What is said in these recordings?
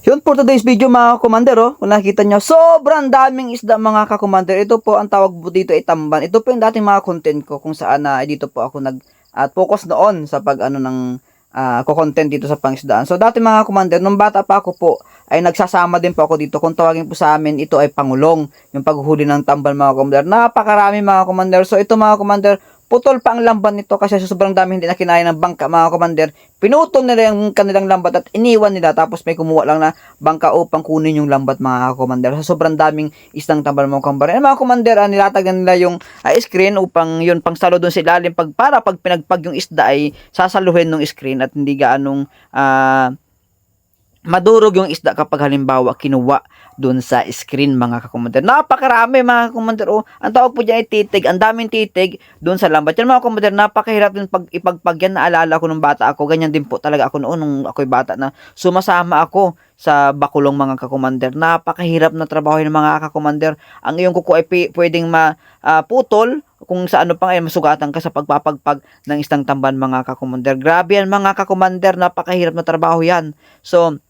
Yun for today's video mga commander, oh. Kung nakikita nyo, sobrang daming isda mga ka-commander. Ito po ang tawag po dito ay tamban. Ito po yung dating mga content ko kung saan na dito po ako nag at focus noon sa pag ano ng ko-content dito sa pangisdaan. So dati mga commander, nung bata pa ako po ay nagsasama din po ako dito. Kung tawagin po sa amin, ito ay pangulong, yung paghuli ng tamban mga commander. Napakarami mga commander. So ito mga commander, putol pa ang lamban nito kasi sobrang dami hindi na kinaya ng bangka mga commander. Pinutol nila yung kanilang lambat at iniwan nila tapos may kumuha lang na bangka upang kunin yung lambat mga commander. So sobrang daming isang tambal mga commander. Mga commander, nilatag na nila yung screen upang yun pang salo doon sa ilalim para pag pinagpag yung isda ay sasaluhin ng screen at hindi gaanong madurog yung isda kapag halimbawa kinuha dun sa screen mga kakomander. Napakarami mga kakomander. Oh, ang tawag po dyan ay titig. Ang daming titig dun sa lambat. Yan mga kakomander, napakahirap din ipagpag yan. Naalala ko nung bata ako. Ganyan din po talaga ako noon nung ako'y bata na sumasama ako sa bakulong mga kakomander. Napakahirap na trabaho ng mga kakomander. Ang iyong kuko ay pwedeng putol kung sa ano pang ay masugatan ka sa pagpapagpag ng isang tamban mga kakomander. Grabe yan mga kakomander. Napakahirap na trabaho yan. So,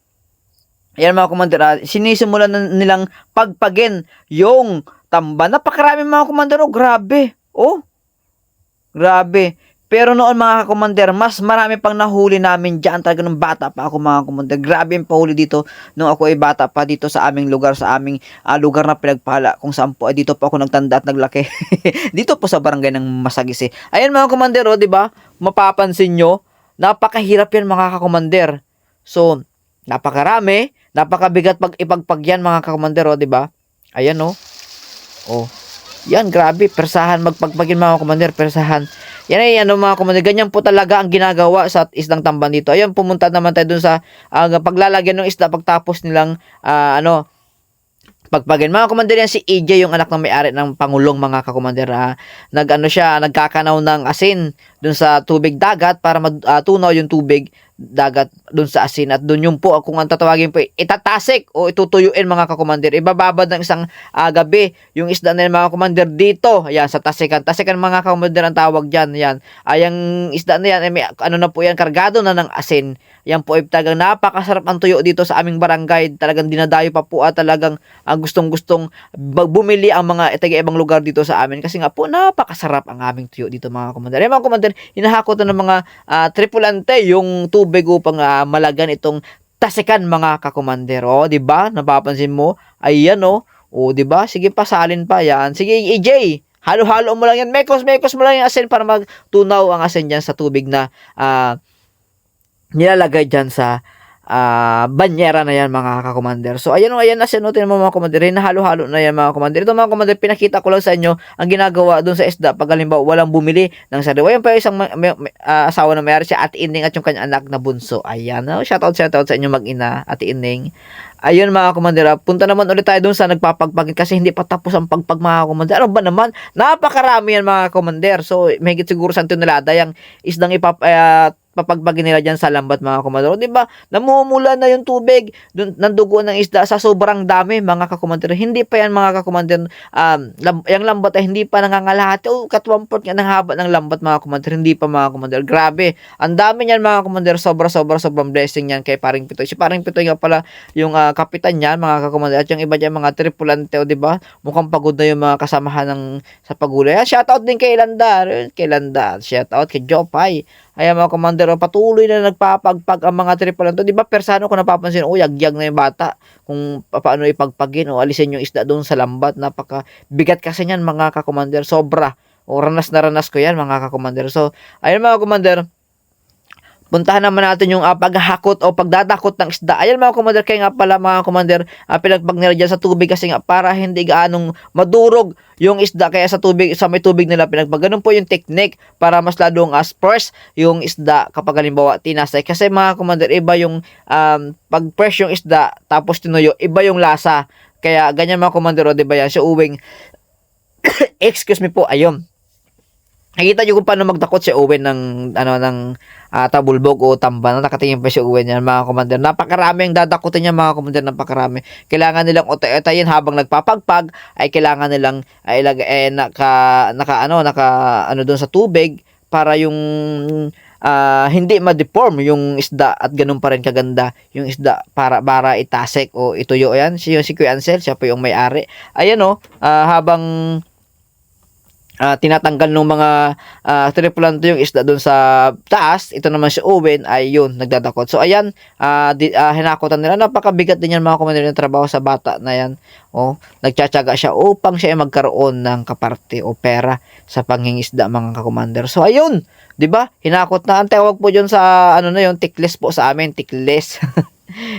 ayan mga commander, sinisimulan na nilang pagpagin yung tamban. Napakarami mga commander, oh grabe. Oh, grabe. Pero noon mga commander, mas marami pang nahuli namin dyan talaga nung bata pa ako mga commander. Grabe yung pahuli dito nung ako ay bata pa dito sa aming lugar, sa aming lugar na pinagpala kung saan po ay dito po ako nagtanda at naglaki. Dito po sa barangay ng Masagisi. Ayan mga commander, oh, di ba? Mapapansin nyo, napakahirap yan mga kakomander. So, napakarami, napakabigat pag ipagpagyan mga kakomander, oh, 'di ba? Ayan oh. Oh. Yan, grabe, persahan magpagpagin mga kakomander, persahan. Yan ay ano mga kakomander, ganyan po talaga ang ginagawa sa isdang tamban dito. Ayun, pumunta naman tayo dun sa paglalagyan ng isda pagtapos nilang pagpagin. Mga kakomander, yan si EJ, yung anak ng may-ari ng Pangulong mga kakomander. Nagkakanaw ng asin dun sa tubig dagat para matunaw yung tubig dagat dun sa asin at dun yung po kung ang tatawagin po itatasik o itutuyuin mga kakomander, ibababad ng isang gabi yung isda na mga kakomander dito, ayan sa tasikan mga kakomander ang tawag dyan, yan yung isda na yan may, ano na po yan, kargado na ng asin, yan po ay talagang napakasarap ang tuyo dito sa aming barangay, talagang dinadayo pa po at talagang gustong bumili ang mga taga-ibang lugar dito sa amin kasi nga po napakasarap ang aming tuyo dito mga kakomander. Mga kakomander, hinahakot na ng mga tripulante yung tubig upang malagan itong tasikan mga kakomander. O, di ba? Napapansin mo? Ayan o. O, di ba? Sige, pasalin pa yan. Sige, EJ. Halo-halo mo lang yan. Mekos mo lang yung asin para magtunaw ang asin dyan sa tubig na nilalagay dyan sa banyera na yan mga kakomander. So ayan o, ayan na siya, no, tinan mo mga komander, hinahalo-halo na yan mga komander. Ito mga komander, pinakita ko lang sa inyo ang ginagawa doon sa isda pag halimbawa walang bumili ng sariwa. Ayan pa isang asawa na mayari siya, Ate Ining at yung kanyang anak na bunso. Ayan, no? Shoutout sa inyo mag-ina, Ate Ining. Ayun mga komander, punta naman ulit tayo doon sa nagpapagpagin kasi hindi pa tapos ang pagpag mga komander. Ano ba naman? Napakarami yan mga komander. So mahigit siguro sa tonelada yung isdang papagbagin nila dyan sa lambat mga komander. Di ba? Namumula na yung tubig dun, ng dugo ng isda sa sobrang dami mga kakomander. Hindi pa yan mga kakomander. Yung lambat ay hindi pa nangangalahati. O katwamport nga ng haba ng lambat mga komander. Hindi pa mga komander. Grabe. Ang dami niyan mga komander. Sobrang blessing yan kay Paring Pitoy. Si Paring Pitoy nga pala yung kapitan niyan mga kakomander. At yung iba dyan mga tripulante. O di ba? Mukhang pagod na yung mga kasamahan sa pagulay. Shoutout din kay Landar. Shoutout kay Jopay. Ayan mga commander, patuloy na nagpapagpag ang mga tripulante. Di ba persano kung napapansin, yagyag na yung bata kung paano ipagpagin o alisin yung isda doon sa lambat. Napaka bigat kasi niyan mga kakomander, sobra. O ranas na ranas ko yan mga kakomander. So, ayun mga commander, puntahan naman natin yung paghahakot o pagdadakot ng isda. Ayan mga commander, kaya nga pala mga commander, pinagpag nila dyan sa tubig kasi nga para hindi gaanong madurog yung isda kaya sa tubig, sa may tubig nila pinagpag. Ganun po yung technique para mas lalong first yung isda kapag halimbawa tinasay. Kasi mga commander, iba yung pag-fresh yung isda tapos tinuyo, iba yung lasa. Kaya ganyan mga commander, o diba yan? So uwing, excuse me po, ayun. Nakita nyo kung paano magdakot si Owen ng tabulbog o tamban. Nakatingin pa si Owen yan mga komander. Napakarami ang dadakutin niya mga komander, napakarami. Kailangan nilang utay-utayin habang nagpapagpag ay kailangan nilang ilagay naka doon sa tubig para yung hindi ma-deform yung isda at ganun pa rin kaganda yung isda para itasek o ituyo. Ayan, si Kuya Ansel, siya po yung may-ari. Ayan habang tinatanggal ng mga tripulante yung isda doon sa taas, ito naman si Owen ay yun, nagdadakot. So ayan, hinakotan nila. Napakabigat din yan mga komander ng trabaho sa bata na yan. Nagtsatsaga siya upang siya ay magkaroon ng kaparte o pera sa panghingisda mga kakomander. So ayun, 'di ba? Hinakot na. Ang tawag po diyon sa ano na yon, tikles po sa amin, tikles.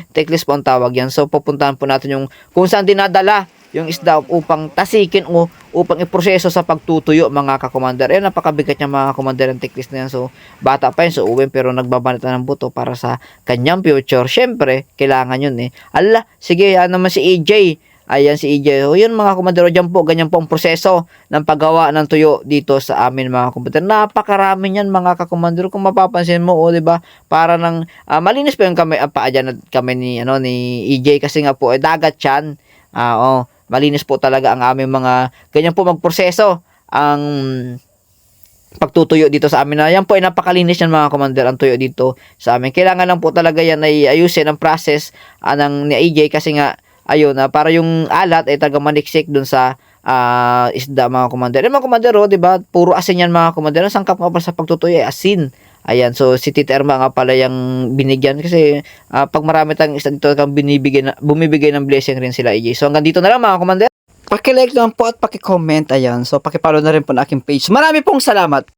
Tikles po ang tawag yan. So pupuntahan po natin yung kung saan dinadala yung isda upang tasikin o upang iproseso sa pagtutuyo mga kakomander. Napakabigat niya mga kakomander ang tiklis na yan. So, bata pa yun, so uwin pero nagbabanata ng buto para sa kanyang future. Syempre, kailangan yun Ala, sige, yan naman si EJ. Ayan si EJ. O yun mga kakomander, dyan po, ganyan po ang proseso ng paggawa ng tuyo dito sa amin mga kakomander. Napakarami niyan mga kakomander. Kung mapapansin mo, diba, para ng malinis pa yung paa dyan kami ni EJ kasi nga po, dagat yan. Malinis po talaga ang aming mga ganyan po magproseso ang pagtutuyo dito sa amin. Yan po ay napakalinis yan mga commander ang tuyo dito sa amin. Kailangan lang po talaga yan ay ayusin ang process ni AJ kasi nga ayun para yung alat ay taga maniksik dun sa isda mga commander. Mga commander di ba? Puro asin yan mga commander. Ang sangkap nga pala sa pagtutuyo ay asin. Ayan, so si Tita Irma nga pala yung binigyan kasi pag marami tayong isda dito kang bumibigay ng blessing rin sila EJ. So hanggang dito na lang mga commander. Paki-like naman po at paki-comment. Ayan, so paki-follow na rin po na aking page. Marami pong salamat.